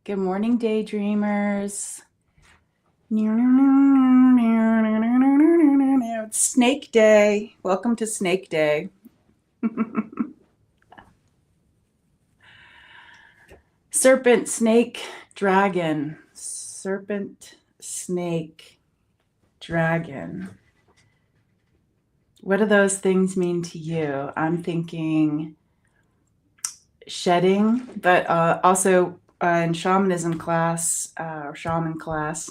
Good morning, daydreamers. It's Snake Day. Welcome to Snake Day. Serpent, snake, dragon. Serpent, snake, dragon. What do those things mean to you? I'm thinking shedding, but also in shamanism class, or shaman class,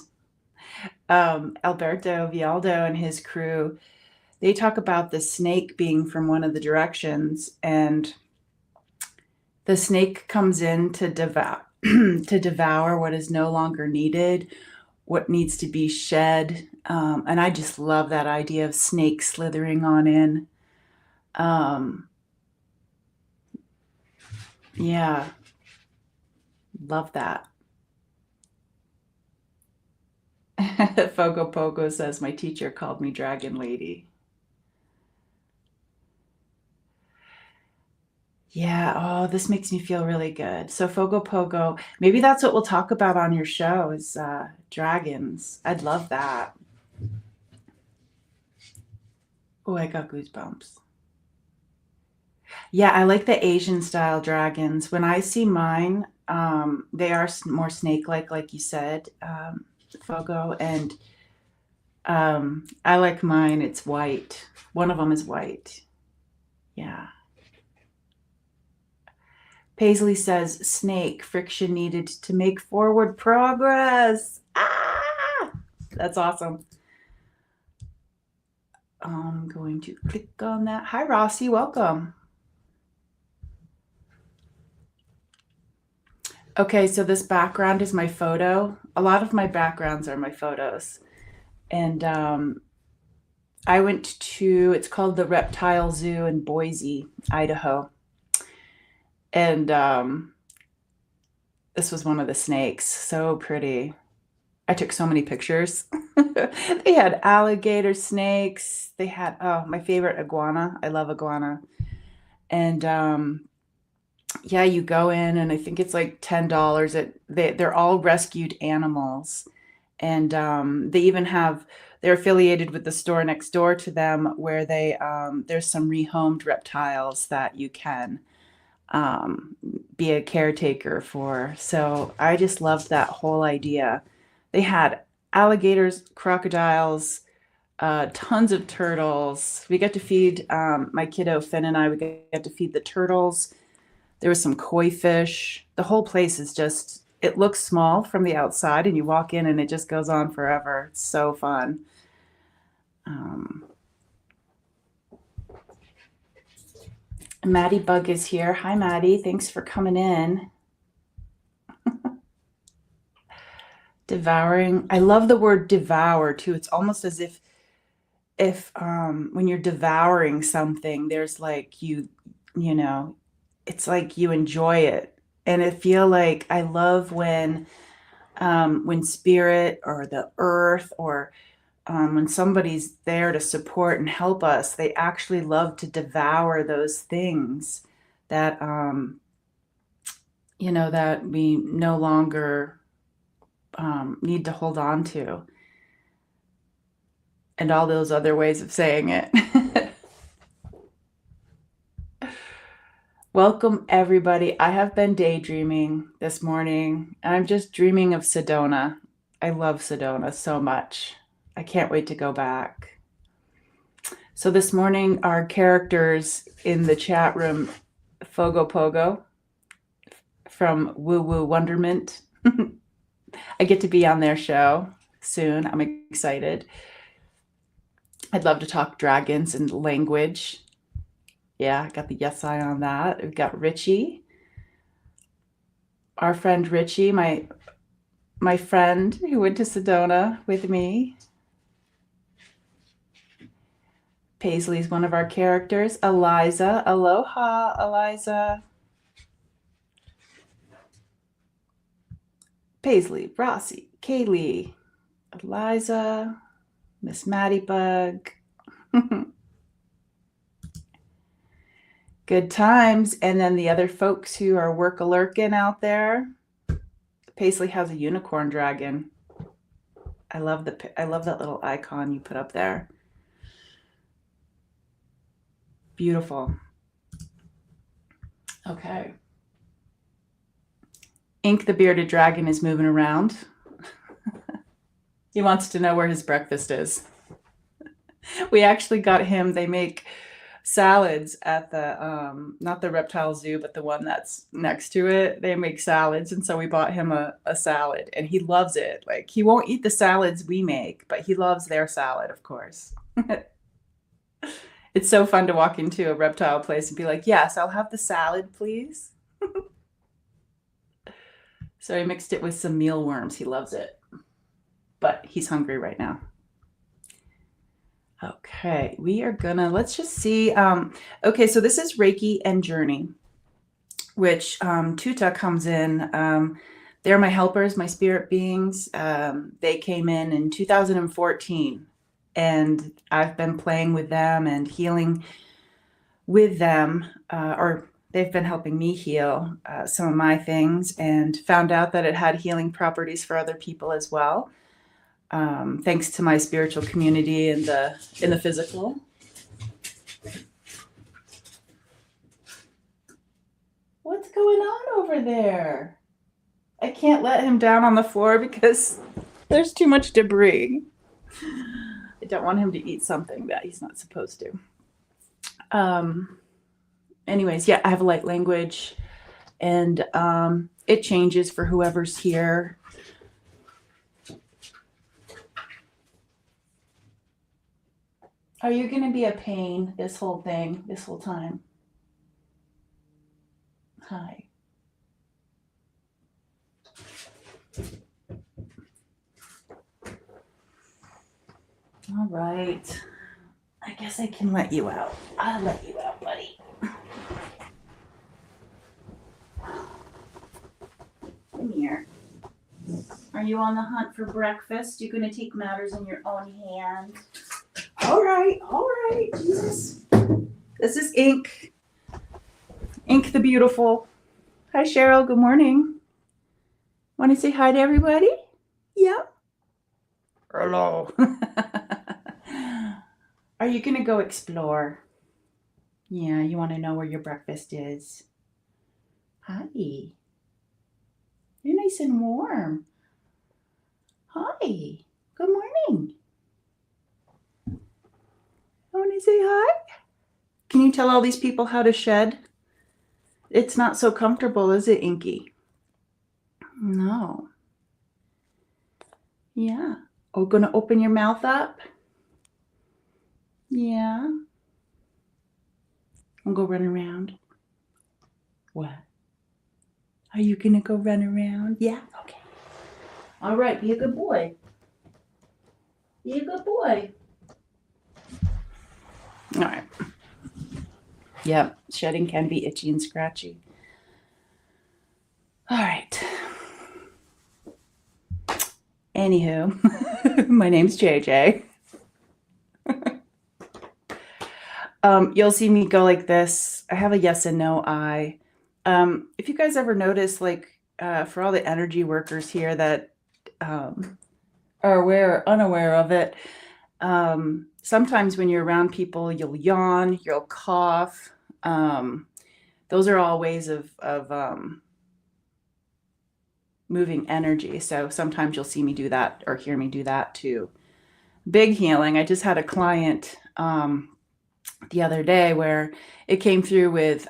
Alberto Vialdo and his crew, they talk about the snake being from one of the directions, and the snake comes in to devour to devour what is no longer needed, what needs to be shed. And I just love that idea of snake slithering on in. Um, yeah, love that. Fogo Pogo says my teacher called me Dragon Lady. Yeah, oh, this makes me feel really good. So Fogo Pogo, maybe that's what we'll talk about on your show is dragons. I'd love that. Oh, I got goosebumps. Yeah, I like the Asian style dragons. When I see mine, they are more snake-like, like you said, Fogo, and I like mine. It's white. One of them is white. Yeah. Paisley says, snake, friction needed to make forward progress. Ah! That's awesome. I'm going to click on that. Hi, Rossi. Welcome. Okay, so this background is my photo. A lot of my backgrounds are my photos. And I went to, it's called the Reptile Zoo in Boise, Idaho. And this was one of the snakes. So pretty. I took so many pictures. They had alligator snakes. They had, oh, my favorite, iguana. I love iguana. And yeah, you go in and I think it's like $10. They're all rescued animals. And they even have, they're affiliated with the store next door to them where there's some rehomed reptiles that you can um, be a caretaker for. So I just loved that whole idea. They had alligators, crocodiles, tons of turtles. We got to feed my kiddo Finn and I. We got to feed the turtles. There was some koi fish. The whole place is just. It looks small from the outside, and you walk in, and it just goes on forever. It's so fun. Um, Maddie Bug is here. Hi, Maddie. Thanks for coming in. Devouring. I love the word devour too. It's almost as if when you're devouring something, there's like you know, it's like you enjoy it. And I feel like I love when spirit or the earth or when somebody's there to support and help us, they actually love to devour those things that that we no longer need to hold on to, and all those other ways of saying it. Welcome, everybody. I have been daydreaming this morning. I'm just dreaming of Sedona. I love Sedona so much. I can't wait to go back. So this morning, our characters in the chat room, Fogo Pogo from Woo Woo Wonderment. I get to be on their show soon. I'm excited. I'd love to talk dragons and language. Yeah, I got the yes I on that. We've got Richie, our friend Richie, my friend who went to Sedona with me. Paisley's one of our characters. Eliza, aloha, Eliza. Paisley, Rossi, Kaylee, Eliza, Miss Maddie Bug. Good times. And then the other folks who are work-a-lurking out there. Paisley has a unicorn dragon. I love that little icon you put up there. Beautiful. Okay. Ink the bearded dragon is moving around. He wants to know where his breakfast is. We actually got him, they make salads at the not the reptile zoo, but the one that's next to it. They make salads, and so we bought him a salad, and he loves it. Like, he won't eat the salads we make, but he loves their salad, of course. It's so fun to walk into a reptile place and be like, yes, I'll have the salad, please. So I mixed it with some mealworms. He loves it, but he's hungry right now. Okay, we are gonna, let's just see. Okay, so this is Reiki and Journey, which Tuta comes in. They're my helpers, my spirit beings. They came in 2014, and I've been playing with them and healing with them, or they've been helping me heal some of my things, and found out that it had healing properties for other people as well. Thanks to my spiritual community in the physical. What's going on over there? I can't let him down on the floor because there's too much debris. I don't want him to eat something that he's not supposed to. Anyways, yeah, I have a light language, and it changes for whoever's here. Are you going to be a pain this whole time? Hi. All right. I guess I can let you out. I'll let you out, buddy. Come here. Are you on the hunt for breakfast? You're going to take matters in your own hand. All right, Jesus. This is Ink. Ink the Beautiful. Hi, Cheryl. Good morning. Want to say hi to everybody? Yeah. Hello. Are you going to go explore? Yeah, you want to know where your breakfast is? Hi. You're nice and warm. Hi. Good morning. I want to say hi. Can you tell all these people how to shed? It's not so comfortable, is it, Inky? No. Yeah. Oh, gonna open your mouth up? Yeah. I'll go run around. What? Are you gonna go run around? Yeah? Okay. All right, be a good boy. Be a good boy. All right. Yeah, shedding can be itchy and scratchy. All right. Anywho, my name's JJ. You'll see me go like this. I have a yes and no eye. If you guys ever notice, like, for all the energy workers here that are aware or unaware of it, sometimes when you're around people, you'll yawn, you'll cough. Those are all ways of moving energy. So sometimes you'll see me do that or hear me do that too. Big healing. I just had a client the other day where it came through with,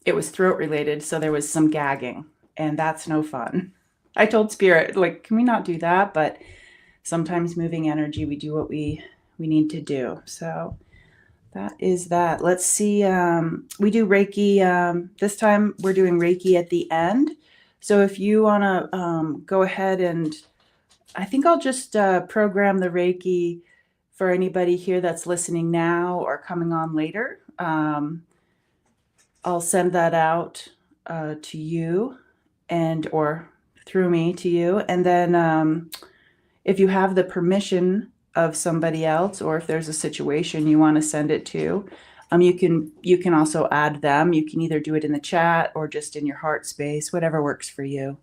it was throat related. So there was some gagging, and that's no fun. I told Spirit, like, can we not do that? But sometimes moving energy, we do what we need to do. So that is that. Let's see. We do Reiki. This time we're doing Reiki at the end. So if you want to go ahead, and I think I'll just program the Reiki for anybody here that's listening now or coming on later. I'll send that out to you, and or through me to you. And then if you have the permission of somebody else, or if there's a situation you want to send it to, you can also add them. You can either do it in the chat or just in your heart space, whatever works for you.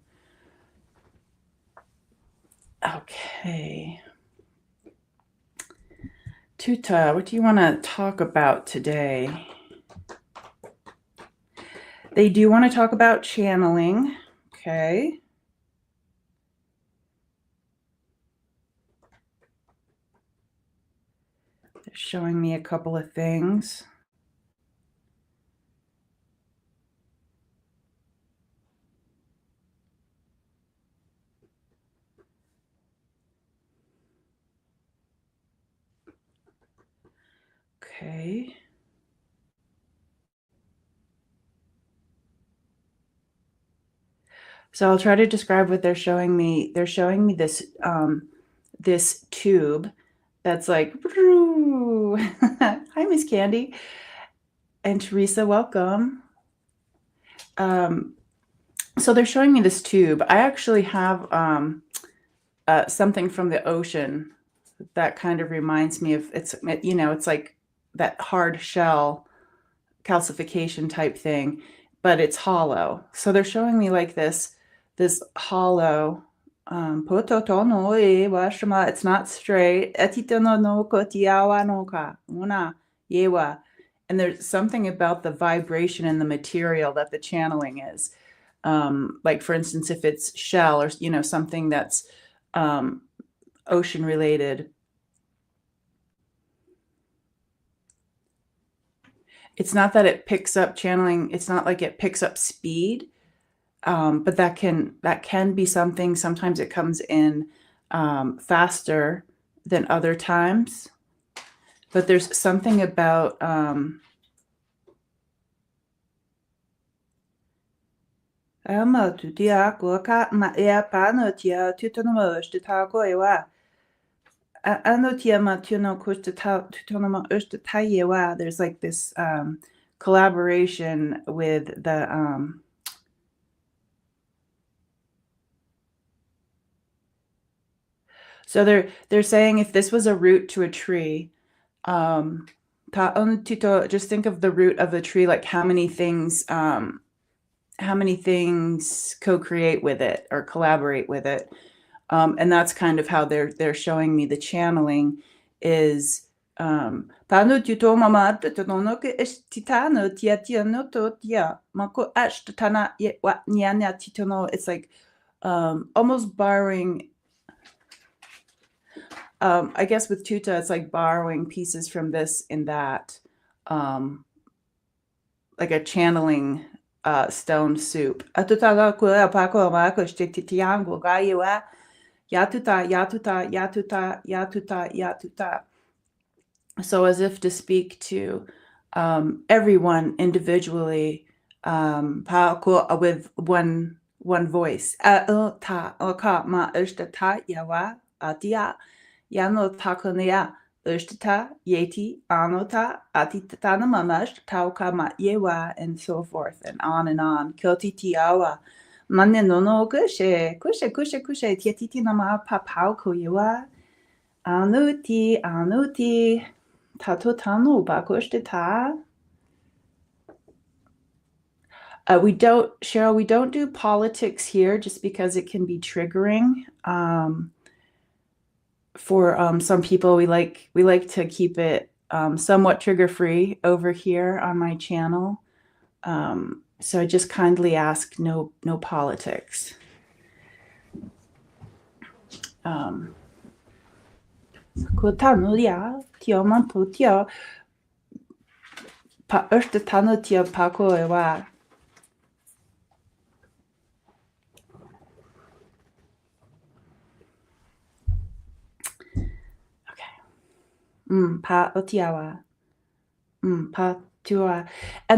Okay. Tuta, what do you want to talk about today? They do want to talk about channeling. Okay. They're showing me a couple of things. Okay. So I'll try to describe what they're showing me. They're showing me this tube that's like hi Miss Candy and Teresa, welcome. So they're showing me this tube. I actually have something from the ocean that kind of reminds me of it's like that hard shell calcification type thing, but it's hollow. So they're showing me like this hollow it's not straight. And there's something about the vibration and the material that the channeling is. Like for instance, if it's shell or something that's ocean related, it's not that it picks up channeling. It's not like it picks up speed, but that can be something. Sometimes it comes in faster than other times. But there's something about there's like this collaboration with the so they're saying if this was a root to a tree, just think of the root of the tree, like how many things co-create with it or collaborate with it. And that's kind of how they're showing me the channeling is it's like almost borrowing. I guess with tuta, it's like borrowing pieces from this and that, like a channeling stone soup. So as if to speak to everyone individually, with one voice. Yano takonea ushtata yeti anota atitana mamash taukama yewa and so forth and on kilti tiawa mane nono kushe tiatiti nama papau koyewa anuti tato tanu bakushtata. We don't, Cheryl, we don't do politics here just because it can be triggering. For some people, we like to keep it somewhat trigger-free over here on my channel. So I just kindly ask no politics. And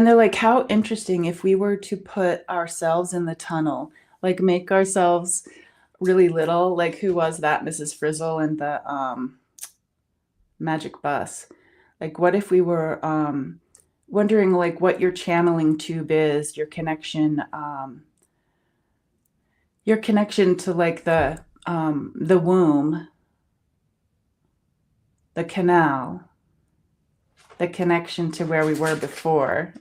they're like, how interesting if we were to put ourselves in the tunnel, like make ourselves really little, like who was that Mrs. Frizzle and the Magic Bus? Like what if we were wondering like what your channeling tube is, your connection to like the womb, the canal, the connection to where we were before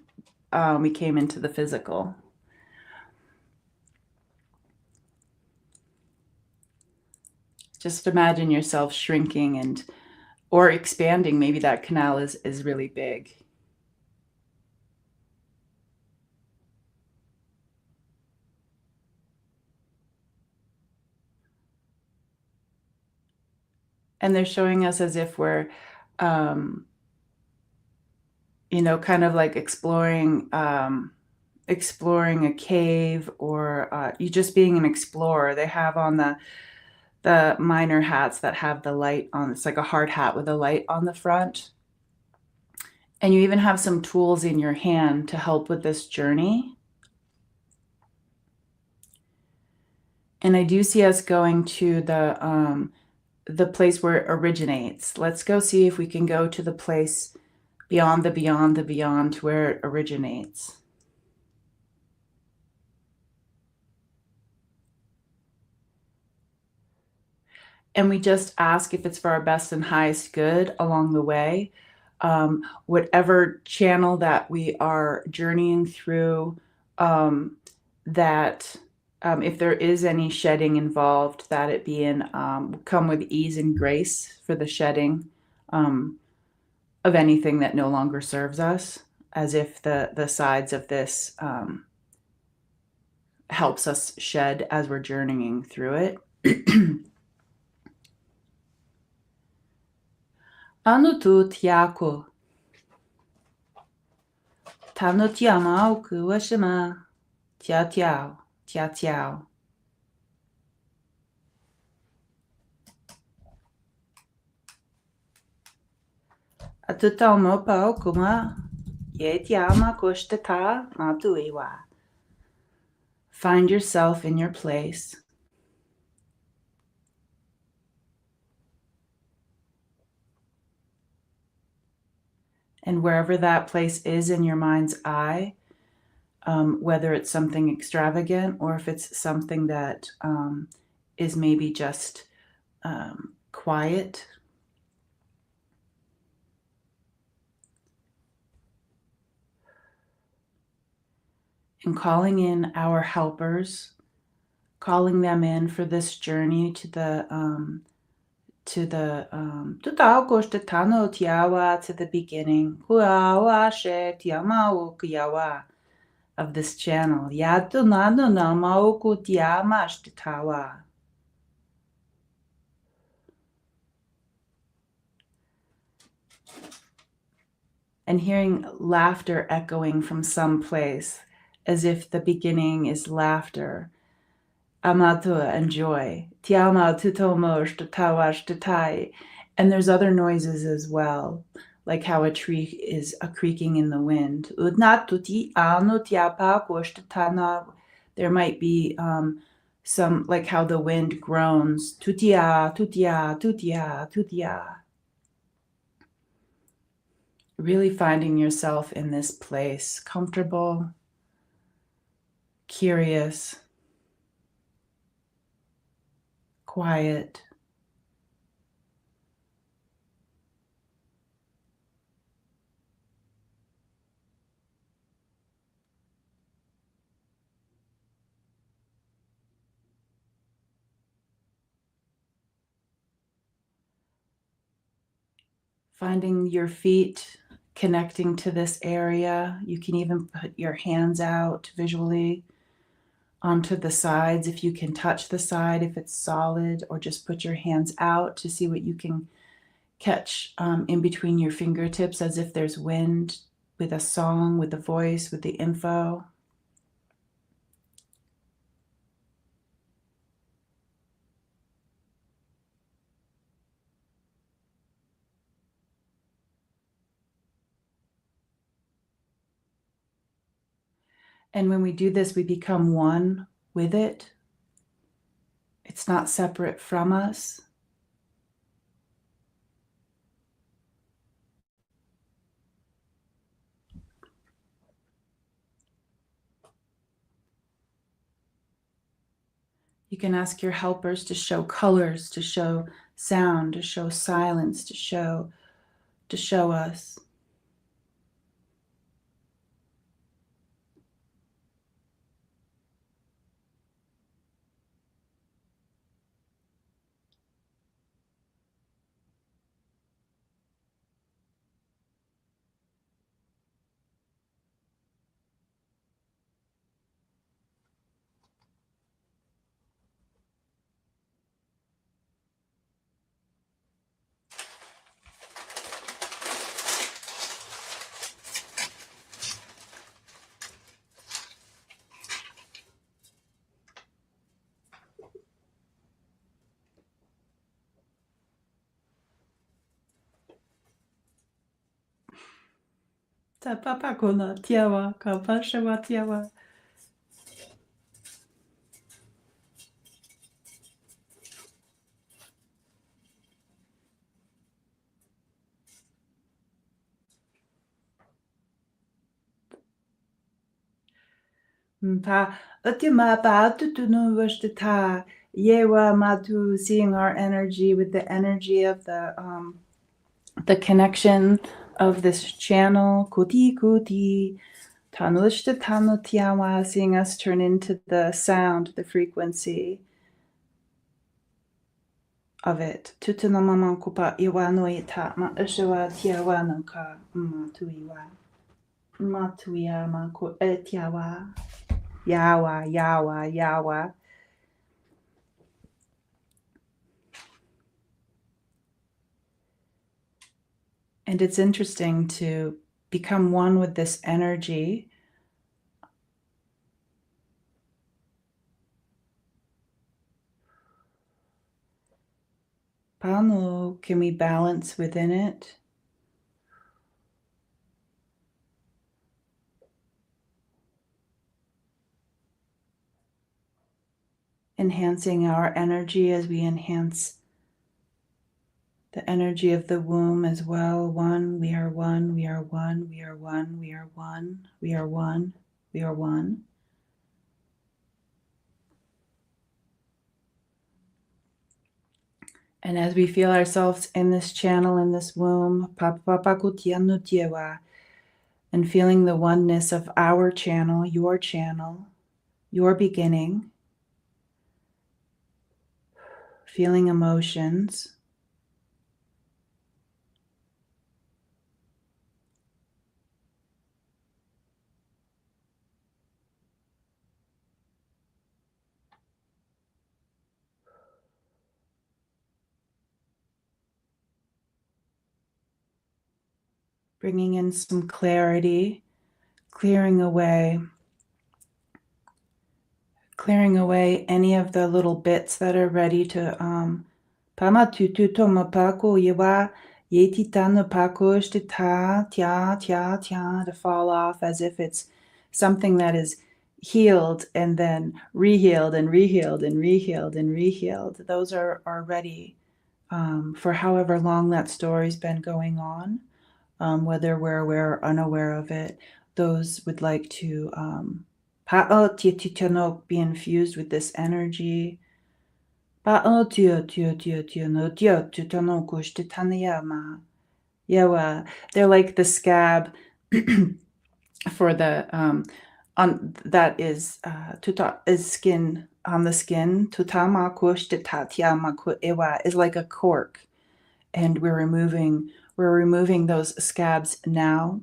we came into the physical. Just imagine yourself shrinking and or expanding. Maybe that canal is really big. And they're showing us as if we're, um, kind of like exploring a cave, or you just being an explorer. They have on the miner hats that have the light on. It's like a hard hat with a light on the front. And you even have some tools in your hand to help with this journey. And I do see us going to the place where it originates. Let's go see if we can go to the place beyond the beyond the beyond to where it originates. And we just ask if it's for our best and highest good along the way. Whatever channel that we are journeying through, um, that if there is any shedding involved, that it be come with ease and grace for the shedding um, of anything that no longer serves us, as if the sides of this helps us shed as we're journeying through it. Anu tu tiako, tanu tiamau kuwashima, tia tiao, tia tiao. Atutau mopa okuma, ye tiama kushtata matuiwa. Find yourself in your place. And wherever that place is in your mind's eye, whether it's something extravagant or if it's something that is maybe just quiet. And calling in our helpers, calling them in for this journey to the beginning of this channel. And hearing laughter echoing from some place, as if the beginning is laughter. Amatua and joy. Tiama tutomosh tatawash tatai. And there's other noises as well, like how a tree is a creaking in the wind. Udnatuti anu tiapa tatana. There might be some, like how the wind groans. Tutia, tutia, tutia, tutia. Really finding yourself in this place, comfortable, curious, quiet. Finding your feet connecting to this area. You can even put your hands out visually onto the sides if you can touch the side, if it's solid, or just put your hands out to see what you can catch in between your fingertips, as if there's wind, with a song, with the voice, with the info. And when we do this, we become one with it. It's not separate from us. You can ask your helpers to show colors, to show sound, to show silence, to show us. ta papa kona tiawa ka pashawa tiawa. Pa utima pa tutunu washtata. Yewa matu, seeing our energy with the energy of the connection of this channel. Kuti kuti. Tanushta tanu tiawa, seeing us turn into the sound, the frequency of it. Tutuna mama kupa iwano ita ma ushawa tiawa nanka tuiwa. Ma tuia ma ko etiawa. Yawa, yawa, yawa. And it's interesting to become one with this energy. Pano, can we balance within it? Enhancing our energy as we enhance the energy of the womb as well. One, we are one, we are one, we are one, we are one, we are one, we are one. And as we feel ourselves in this channel, in this womb, and feeling the oneness of our channel, your beginning, feeling emotions, bringing in some clarity, clearing away any of the little bits that are ready to pama tutu toma pako yewa yeti tano pako ta tia tia tia to fall off, as if it's something that is healed and then rehealed and rehealed and rehealed and rehealed. Those are ready for however long that story's been going on, whether we're aware or unaware of it. Those would like to be infused with this energy. They're like the scab for the on that is skin on the skin. Is like a cork, and we're removing those scabs now,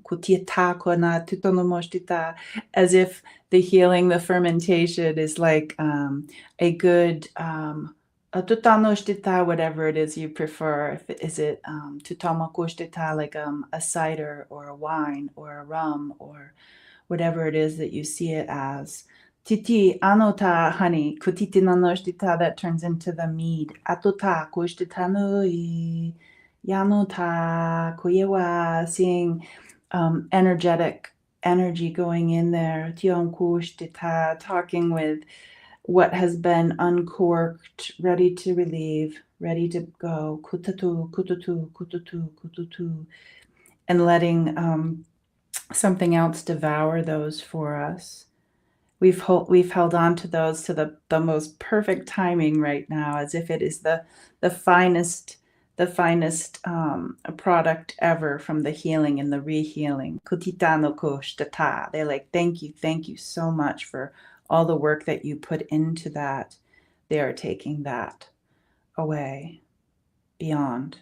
as if the healing, the fermentation is like a good whatever it is you prefer. Is it like a cider or a wine or a rum or whatever it is that you see it as. Titi anota honey, kutiti nanoshtita, that turns into the mead. Atota kushtita nui. Yanota kuyewa, seeing energetic energy going in there. Tion kushtita, talking with what has been uncorked, ready to relieve, ready to go. Kutatu, kutatu, kutatu, kutatu. And letting something else devour those for us. We've held on to those to the most perfect timing right now, as if it is the finest product ever from the healing and the rehealing. Kutitano koshtata. They're like, thank you so much for all the work that you put into that. They are taking that away, beyond.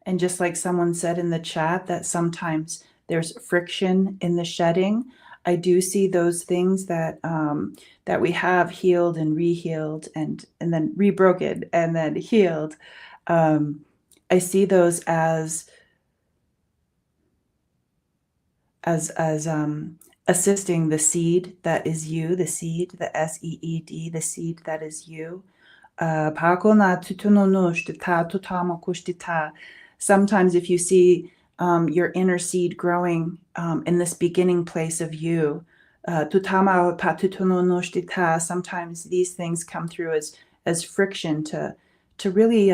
And just like someone said in the chat, that sometimes there's friction in the shedding. I do see those things that that we have healed and rehealed and then rebroken and then healed. I see those as assisting the seed that is you, the seed, the SEED, the seed that is you, Sometimes if you see your inner seed growing in this beginning place of you, sometimes these things come through as friction to really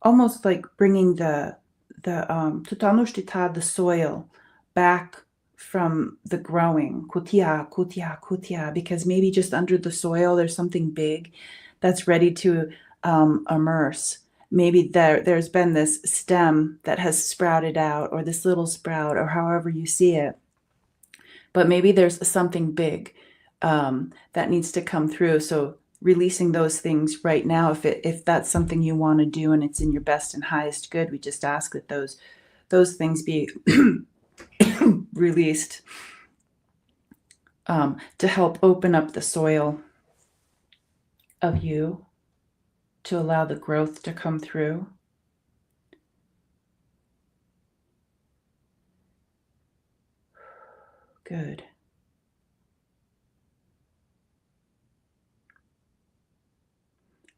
almost like bringing the soil back from the growing, because maybe just under the soil there's something big that's ready to immerse. Maybe there's been this stem that has sprouted out, or this little sprout, or however you see it. But maybe there's something big that needs to come through. So releasing those things right now, if that's something you want to do and it's in your best and highest good, we just ask that those things be released to help open up the soil of you, to allow the growth to come through. Good.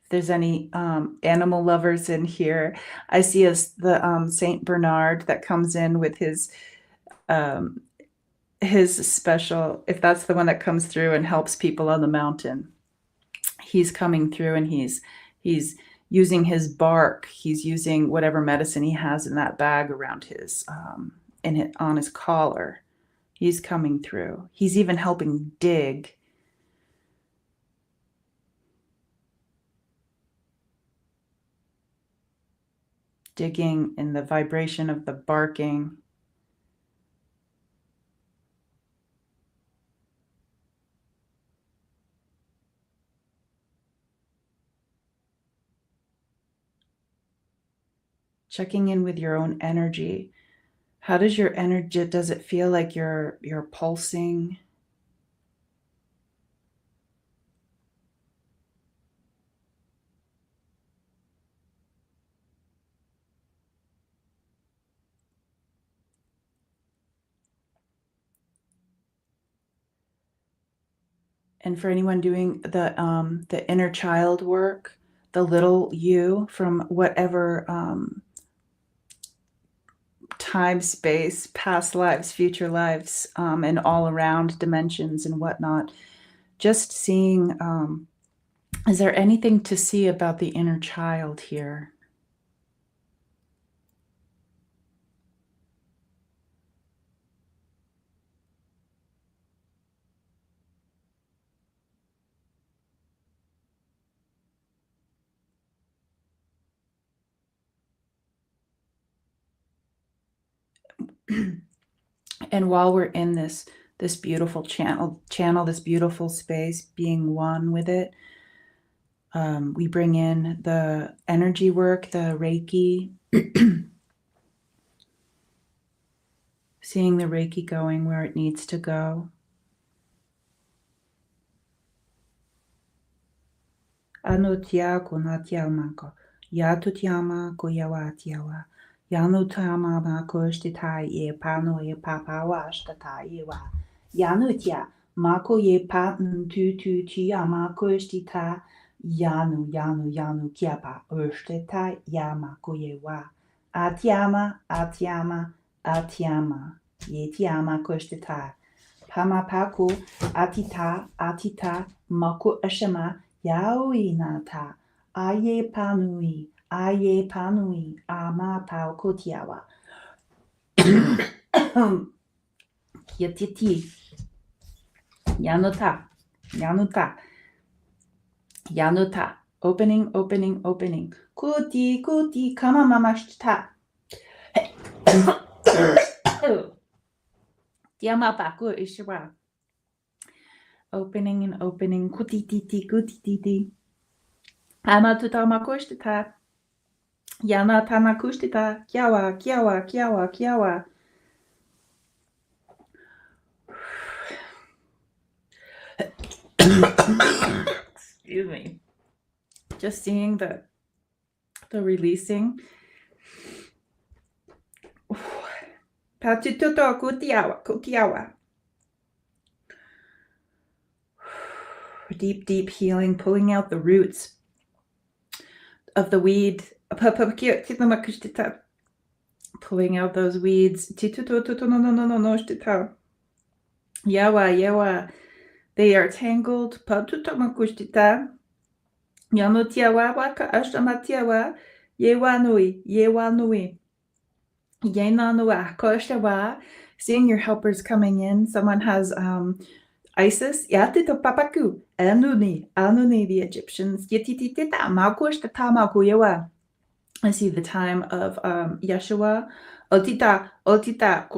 If there's any animal lovers in here, I see the Saint Bernard that comes in with his special, if that's the one that comes through and helps people on the mountain. He's coming through and he's using his bark. He's using whatever medicine he has in that bag around his on his collar. He's coming through. He's even helping dig. Digging in the vibration of the barking. Checking in with your own energy. How does your energy, does it feel like you're pulsing? And for anyone doing the inner child work, the little you from whatever time, space, past lives, future lives, and all around dimensions and whatnot, just seeing, is there anything to see about the inner child here? And while we're in this beautiful channel, this beautiful space, being one with it, we bring in the energy work, the Reiki, seeing the Reiki going where it needs to go. Ano tia ko na tia mako, ya tu tia ma ko ya wa tia wa. Yanu tama ma ko shtita ye pano ye papa wa shtata ye wa. Yanu tia ma ko ye pa tu tia ma ko shtita. Yanu kia pa shtita ya ma ko ye wa. Atiama ye tiama ko shtita. Pama paku atita maku ashama yaoi nata aye panui ama pau kotiawa. Kiatiti yanuta opening kuti kama mamashita. Yama paku ishiwa. Opening and opening. Kutititi. Ama tutamakushtita. Yana tamakushtita. Kiawa. Excuse me. Just seeing the releasing. Patituto kutiawa. Deep healing, pulling out the roots of the weed. Pulling out those weeds. Yawa, yawa. They are tangled. Yanotiawa waka ashtamatiawa. Yewa nui. Yewa nui. Yena nua. Koshawa. Seeing your helpers coming in. Someone has Isis. Yatito papaku. Anuni. Anuni, the Egyptians. Yetitita. Makushta makuyewa. I see the time of Yeshua. Otita, otita,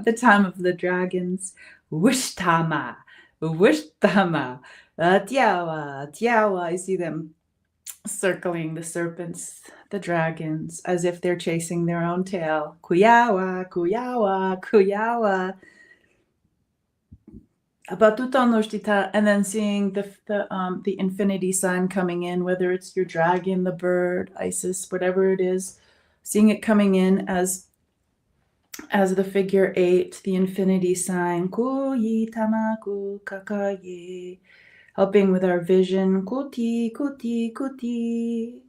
the time of the dragons. Wishtama, wishtama, tiawa, tiawa. I see them circling the serpents, the dragons, as if they're chasing their own tail. Kuyawa, kuyawa, kuyawa. And then seeing the infinity sign coming in, whether it's your dragon, the bird, Isis, whatever it is, seeing it coming in as the figure 8, the infinity sign, kuyi tamaku kakaye, helping with our vision, kuti kuti kuti,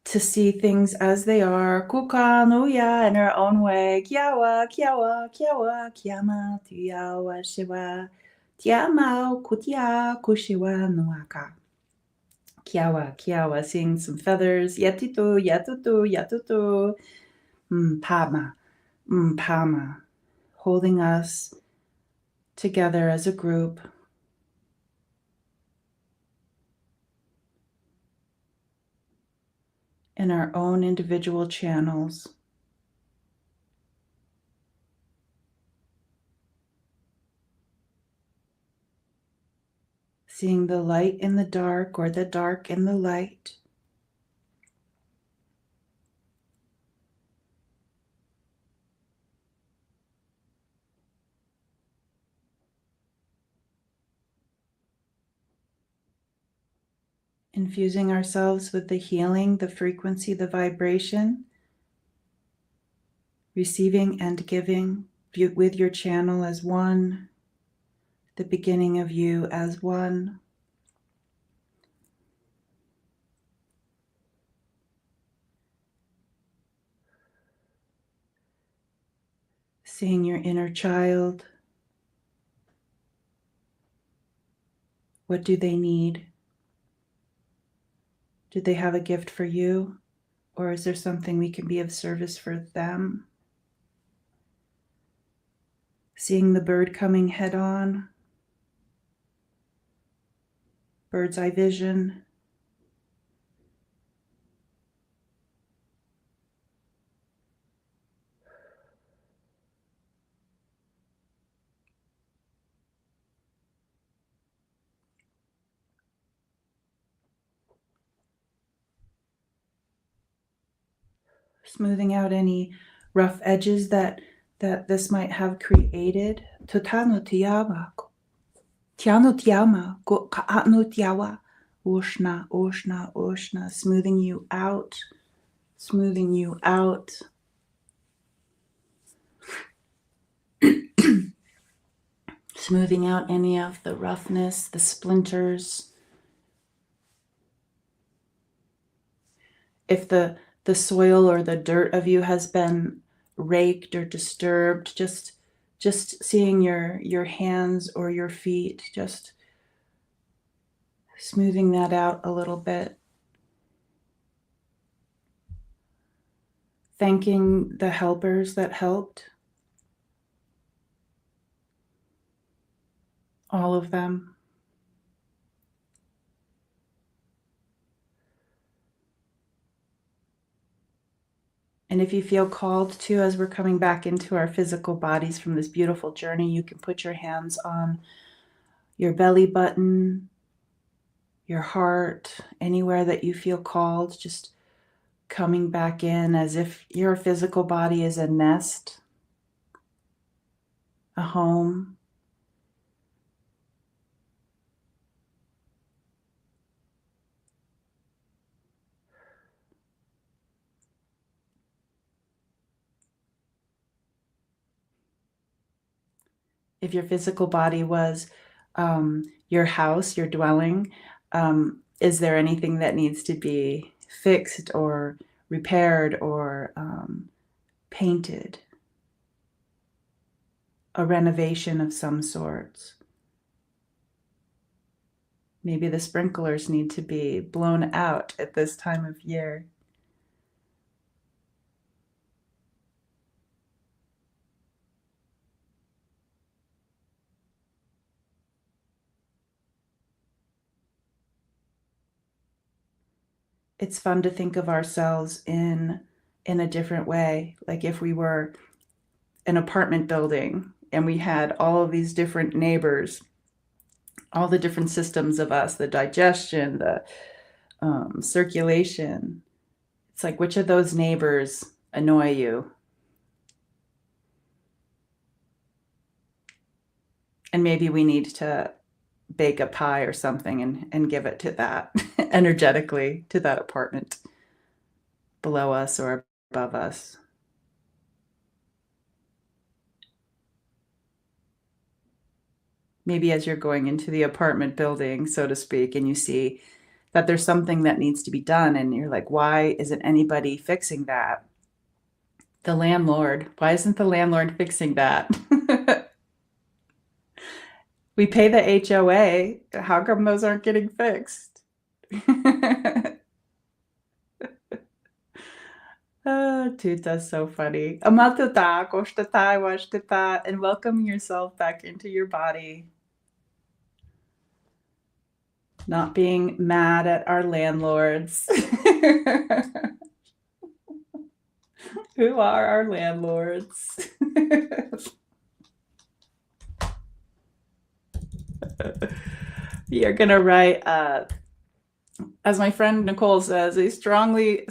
to see things as they are, kukanuya, in our own way, kiawa kiawa kiawa kiama tiawa shiwa. Tiamau kutia kushiwa nuaka. Kiawa, kiawa, seeing some feathers. Yatutu, yatutu, yatutu. Pama, pama. Holding us together as a group. In our own individual channels. Seeing the light in the dark or the dark in the light. Infusing ourselves with the healing, the frequency, the vibration. Receiving and giving with your channel as one. The beginning of you as one. Seeing your inner child. What do they need? Do they have a gift for you? Or is there something we can be of service for them? Seeing the bird coming head on. Bird's eye vision. Smoothing out any rough edges that this might have created. Totano tiama. Tiano tiama. Kaanu tiawa. Oshna, oshna, oshna. Smoothing you out. Smoothing you out. Smoothing out any of the roughness, the splinters. If the soil or the dirt of you has been raked or disturbed, just seeing your hands or your feet, just smoothing that out a little bit. Thanking the helpers that helped. All of them. And if you feel called to, as we're coming back into our physical bodies from this beautiful journey, you can put your hands on your belly button, your heart, anywhere that you feel called, just coming back in as if your physical body is a nest, a home. If your physical body was your house, your dwelling, Is there anything that needs to be fixed or repaired or painted? A renovation of some sorts. Maybe the sprinklers need to be blown out at this time of year. It's fun to think of ourselves in a different way. Like if we were an apartment building and we had all of these different neighbors, all the different systems of us, the digestion, the circulation. It's like, which of those neighbors annoy you? And maybe we need to bake a pie or something and give it to that energetically to that apartment below us or above us. Maybe as you're going into the apartment building, so to speak, and you see that there's something that needs to be done, and you're like, why isn't anybody fixing that? The landlord. Why isn't the landlord fixing that? We pay the HOA. How come those aren't getting fixed? Dude, that's so funny. Amatuta, koshtata, washtata, and welcome yourself back into your body. Not being mad at our landlords. Who are our landlords? You're gonna write, as my friend Nicole says, a strongly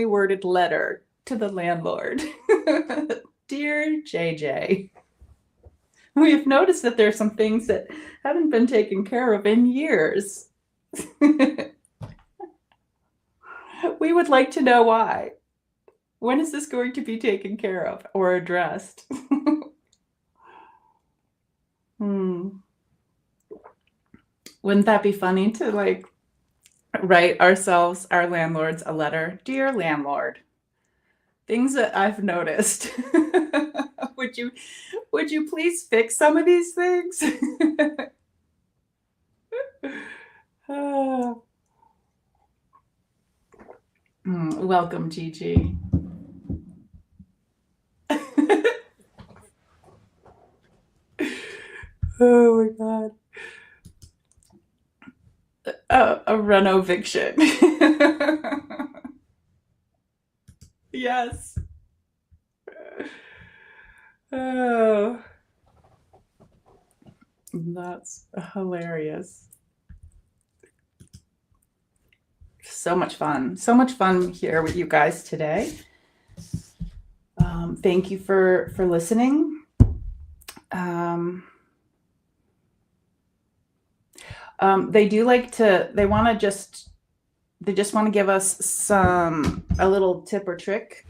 worded letter to the landlord. Dear JJ, we have noticed that there are some things that haven't been taken care of in years. We would like to know why. When is this going to be taken care of or addressed? Wouldn't that be funny to like write ourselves, our landlords, a letter? Dear landlord, things that I've noticed. would you please fix some of these things? Welcome, Gigi. Oh my God. A renoviction. Yes. Oh, that's hilarious. So much fun. So much fun here with you guys today. Thank you for listening. They do like to, they just want to give us a little tip or trick.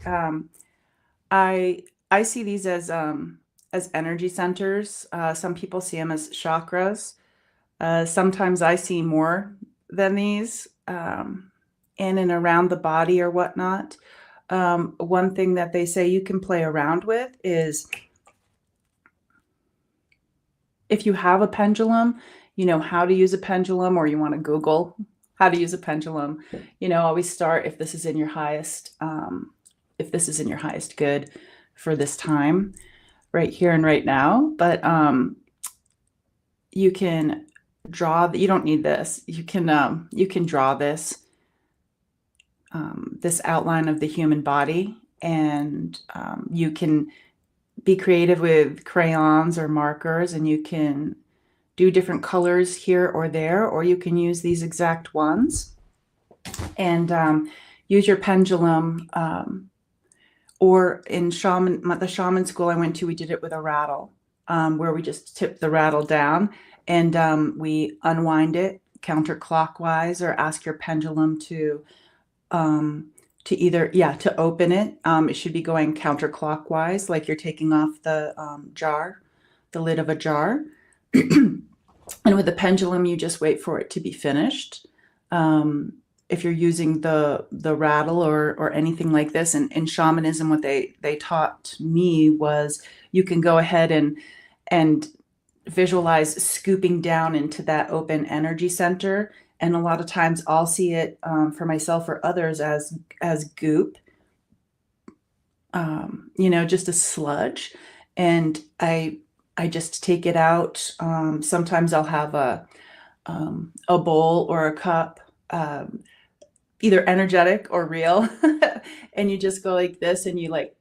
I see these as energy centers. Some people see them as chakras. Sometimes I see more than these in and around the body or whatnot. One thing that they say you can play around with is if you have a pendulum, you know how to use a pendulum, or you want to Google how to use a pendulum, always start if this is in your highest good for this time, right here and right now. But you can draw. You don't need this. You can draw this this outline of the human body, and you can be creative with crayons or markers, and you can do different colors here or there, or you can use these exact ones and use your pendulum. Or in the shaman school I went to, we did it with a rattle, where we just tip the rattle down and we unwind it counterclockwise, or ask your pendulum to to open it. It should be going counterclockwise, like you're taking off the jar, the lid of a jar. And with the pendulum, you just wait for it to be finished. If you're using the rattle or anything like this, and in shamanism, what they taught me was you can go ahead and visualize scooping down into that open energy center. And a lot of times I'll see it for myself or others as goop, just a sludge. And I just take it out. Sometimes I'll have a bowl or a cup, either energetic or real, and you just go like this, and you like,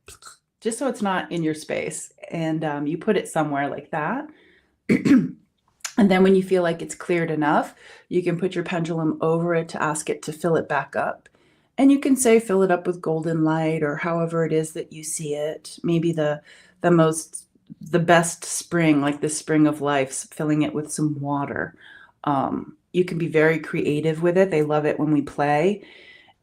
just so it's not in your space, and you put it somewhere like that. And then when you feel like it's cleared enough, you can put your pendulum over it to ask it to fill it back up. And you can say, fill it up with golden light, or however it is that you see it. Maybe the best spring, like the spring of life, filling it with some water. You can be very creative with it. They love it when we play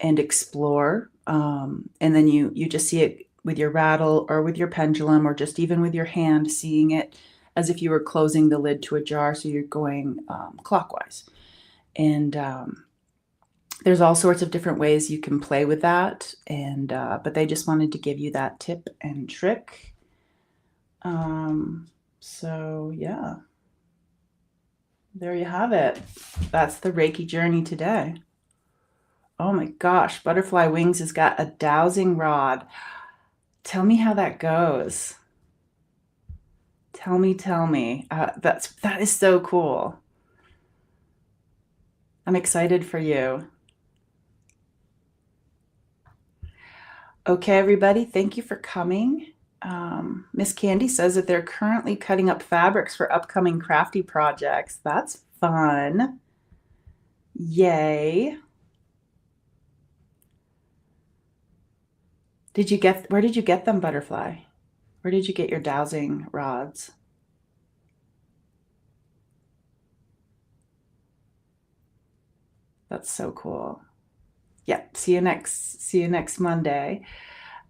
and explore. And then you just see it with your rattle or with your pendulum, or just even with your hand, seeing it as if you were closing the lid to a jar. So you're going clockwise. And there's all sorts of different ways you can play with that. And but they just wanted to give you that tip and trick. So yeah, there you have it. That's the Reiki journey today. Oh my gosh, Butterfly Wings has got a dowsing rod. Tell me how that goes. Tell me. That is so cool. I'm excited for you. Okay, everybody, thank you for coming. Miss Candy says that they're currently cutting up fabrics for upcoming crafty projects. That's fun. Yay. Where did you get them, Butterfly? Where did you get your dowsing rods? That's so cool. Yeah, see you next Monday.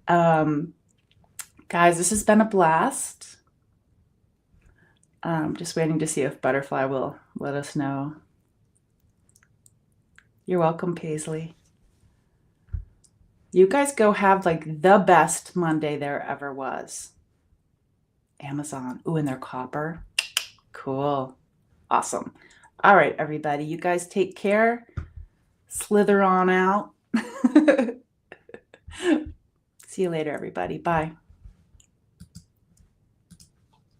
Guys, this has been a blast. Just waiting to see if Butterfly will let us know. You're welcome, Paisley. You guys go have like the best Monday there ever was. Amazon. Ooh, and they're copper. Cool. Awesome. All right, everybody. You guys take care. Slither on out. See you later, everybody. Bye.